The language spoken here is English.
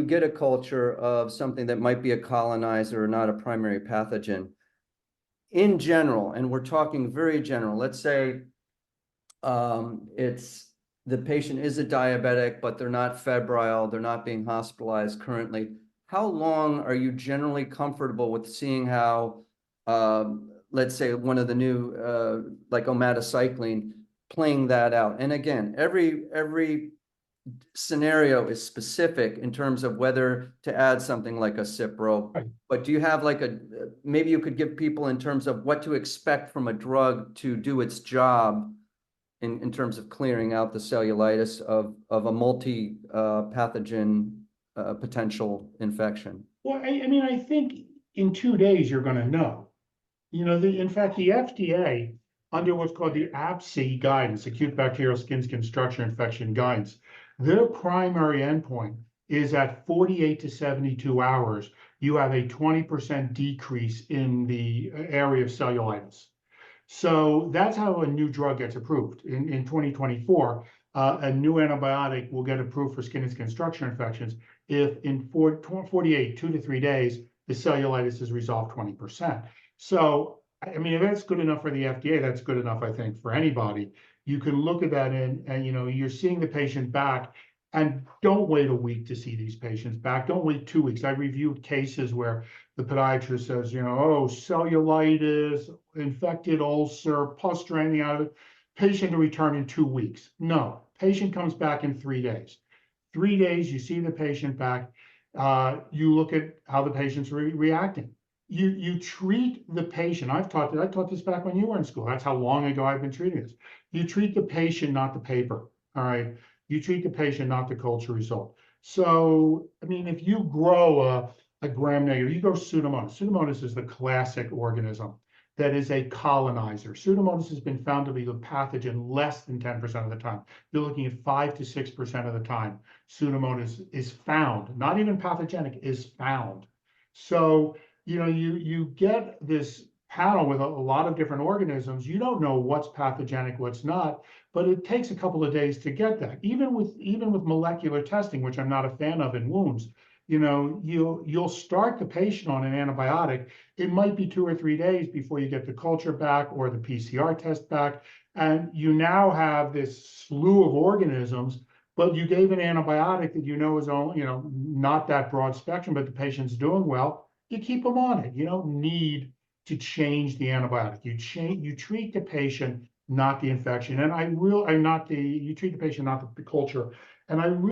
get a culture of something that might be a colonizer or not a primary pathogen, in general, and we're talking very general, let's say it's the patient is a diabetic, but they're not febrile, they're not being hospitalized currently. How long are you generally comfortable with seeing how, let's say, one of the new, like omadacycline, playing that out? And again, every scenario is specific in terms of whether to add something like a Cipro. Right. But do you have like maybe you could give people in terms of what to expect from a drug to do its job in terms of clearing out the cellulitis of a multi potential infection? Well, I mean, I think in 2 days you're going to know. In fact, the FDA, under what's called the ABSI guidance, acute bacterial skin structure infection guidance, their primary endpoint is at 48 to 72 hours, you have a 20% decrease in the area of cellulitis. So that's how a new drug gets approved. In 2024, a new antibiotic will get approved for skin and skin structure infections if in 48, 2 to 3 days, the cellulitis is resolved 20%. So, I mean, if that's good enough for the FDA, that's good enough, I think, for anybody. You can look at that and you're seeing the patient back, and don't wait a week to see these patients back. Don't wait 2 weeks. I reviewed cases where the podiatrist says, oh, cellulitis, infected ulcer, pus draining out of it. Patient to return in 2 weeks. No, patient comes back in 3 days. 3 days, you see the patient back. You look at how the patient's reacting. You treat the patient. I taught this back when you were in school. That's how long ago I've been treating this. You treat the patient, not the paper. All right. You treat the patient, not the culture result. So, I mean, if you grow a gram-negative, you grow Pseudomonas. Pseudomonas is the classic organism that is a colonizer. Pseudomonas has been found to be a pathogen less than 10% of the time. You're looking at 5 to 6% of the time. Pseudomonas is found, not even pathogenic, is found. So, you get this panel with a lot of different organisms. You don't know what's pathogenic, what's not, but it takes a couple of days to get that. Even with molecular testing, which I'm not a fan of in wounds, you'll start the patient on an antibiotic. It might be 2 or 3 days before you get the culture back or the PCR test back, and you now have this slew of organisms. But you gave an antibiotic that is only, not that broad spectrum, but the patient's doing well. You keep them on it. You don't need to change the antibiotic. You treat the patient, not the infection. And you treat the patient, not the culture. And I